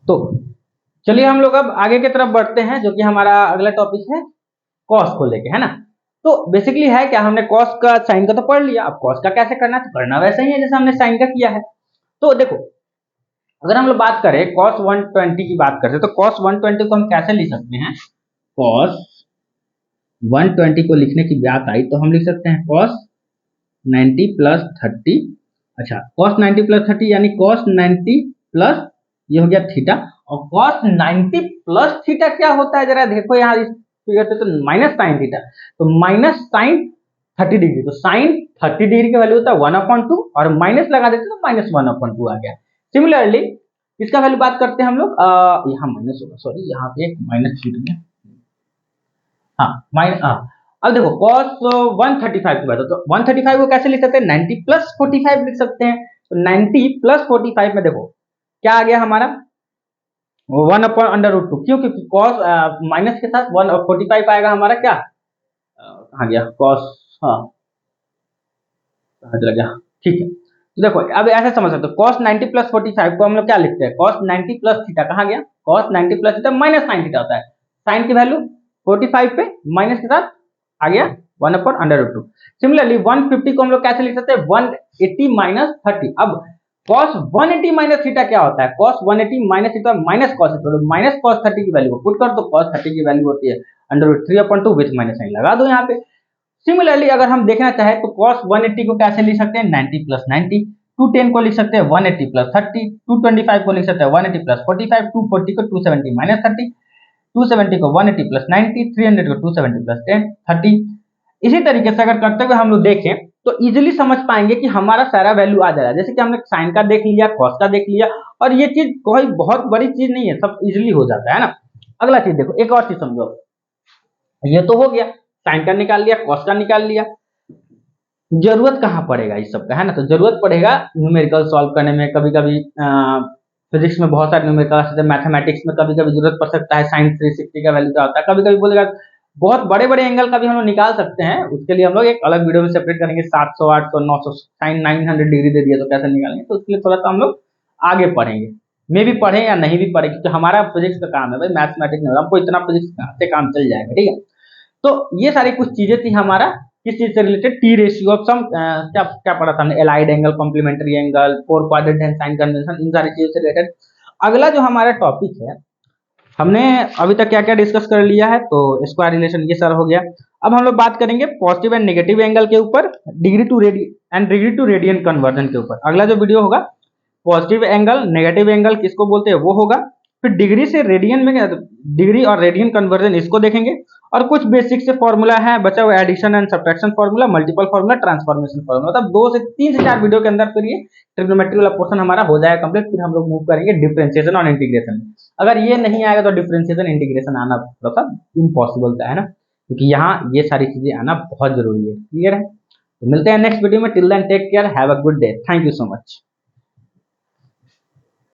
तो चलिए हम लोग अब आगे की तरफ बढ़ते हैं, जो कि हमारा अगला टॉपिक है कॉस को लेके, है ना। तो बेसिकली है क्या, हमने कॉस का साइन का तो पढ़ लिया, अब कॉस का कैसे करना है, तो करना वैसा ही है जैसे हमने साइन का किया है। तो देखो, अगर हम लोग बात करें cos 120 की बात करते हैं, तो cos 120 को हम कैसे लिख सकते हैं। cos 120 को लिखने की बात आई तो हम लिख सकते हैं cos 90 प्लस 30। अच्छा, cos 90 प्लस 30 यानी cos 90 प्लस ये हो गया थीटा, और cos 90 प्लस थीटा क्या होता है जरा देखो यहाँ इस फिगर से, तो माइनस साइन थीटा, तो माइनस साइन 30 डिग्री, तो साइन 30 डिग्री का वैल्यू होता है 1/2 और माइनस लगा देते तो माइनस 1/2 आ गया। सिमिलरली इसका वैल्यू बात करते हैं हम लोग, यहाँ माइनस होगा, सॉरी यहाँ पे एक माइनस छूट गया, हाँ माइनस, हाँ अब देखो cos 135 की बात है, तो 135 को कैसे लिख सकते हैं, 90 प्लस 45 लिख सकते हैं। तो 90 प्लस 45 में देखो क्या आ गया हमारा 1/√2, क्यों, क्योंकि cos माइनस के साथ 1/45 आएगा हमारा क्या, कहाँ गया cos, हाँ कहाँ चला गया, ठीक है। तो देखो अब ऐसे समझ सकते हो, cos 90 प्लस 45 को हम लोग क्या लिखते हैं, cos 90 प्लस थीटा, कहाँ गया cos 90 plus theta minus sine theta होता है, साइन की वैल्यू 45 पे माइनस के साथ आ गया 1/√2। सिमिलरली 150 को हम लोग कैसे लिख सकते हैं, 180 माइनस 30। अब cos 180 माइनस थीटा क्या होता है, cos 180 minus theta minus cos theta, तो माइनस cos 30 की वैल्यू को पुट कर दो, cos 30 की वैल्यू होती है √3/2 विथ माइनस साइन लगा दो यहाँ पे। सिमिलरली अगर हम देखना चाहे तो cos 180 को कैसे लिख सकते हैं, 90 प्लस 90, 210 को लिख सकते हैं 180 प्लस 30, 225 को लिख सकते हैं 180 प्लस 45, 240 को 270 माइनस 30, 270 को 180 प्लस 90, 300 को 270 प्लस 10 30। इसी तरीके से अगर करते हुए हम लोग देखें तो इजीली समझ पाएंगे कि हमारा सारा वैल्यू आ जाएगा, जैसे कि हमने साइन का देख लिया, कॉस का देख लिया, और ये चीज कोई बहुत बड़ी चीज नहीं है, सब इजीली हो जाता है ना। अगला चीज देखो, एक और चीज समझो, ये तो हो गया साइन का निकाल लिया, कॉस का निकाल लिया, जरूरत कहाँ पड़ेगा इस सब का, है ना। तो जरूरत पड़ेगा न्यूमेरिकल सॉल्व करने में, कभी कभी फिजिक्स में बहुत सारे न्यूमेरिकल, मैथमेटिक्स में कभी कभी जरूरत पड़ सकता है, साइन 360 का वैल्यू क्या होता है, कभी कभी बोलेगा बहुत बड़े बड़े एंगल का भी हम लोग निकाल सकते हैं, उसके लिए हम लोग एक अलग वीडियो में सेपरेट करेंगे, 700 800 900 साइन 900 डिग्री दे दिया तो कैसे निकालेंगे, तो उसके लिए थोड़ा सा हम लोग आगे पढ़ेंगे, मे भी पढ़े या नहीं भी पढ़े, क्योंकि हमारा फिजिक्स का काम है भाई, मैथमेटिक्स नहीं, हमको इतना फिजिक्स से काम चल जाएगा, ठीक है। तो ये सारी कुछ चीजें थी हमारा किस चीज से related, T ratio of sum, क्या क्या पढ़ा था हमने, allied angle, complementary angle, four quadrant and sign convention, इन सारी चीजों से रिलेटेड। अगला जो हमारा टॉपिक है, हमने अभी तक क्या क्या डिस्कस कर लिया है, तो स्क्वायर रिलेशन ये सारा हो गया। अब हम लोग बात करेंगे पॉजिटिव एंड नेगेटिव एंगल के ऊपर, डिग्री टू रेडियन कन्वर्जन के ऊपर। अगला जो वीडियो होगा पॉजिटिव एंगल नेगेटिव एंगल किसको बोलते हैं वो होगा, फिर डिग्री से रेडियन में, डिग्री और रेडियन कन्वर्जन इसको देखेंगे, और कुछ बेसिक से फॉर्मूला है बचा हुआ, addition and subtraction formula, multiple formula, transformation formula, मतलब 2 से 3 से 4 वीडियो के अंदर फिर ये ट्रिग्नोमेट्री वाला पोर्शन हमारा हो जाएगा कंप्लीट। फिर हम लोग मूव करेंगे डिफरेंशिएशन और इंटीग्रेशन। अगर ये नहीं आएगा तो डिफरेंशिएशन इंटीग्रेशन आना थोड़ा सा इम्पॉसिबल है ना, क्योंकि यहाँ ये सारी चीजें आना बहुत जरूरी है, क्लियर है। तो मिलते हैं नेक्स्ट वीडियो में, till then take care, have a good day, thank you so much.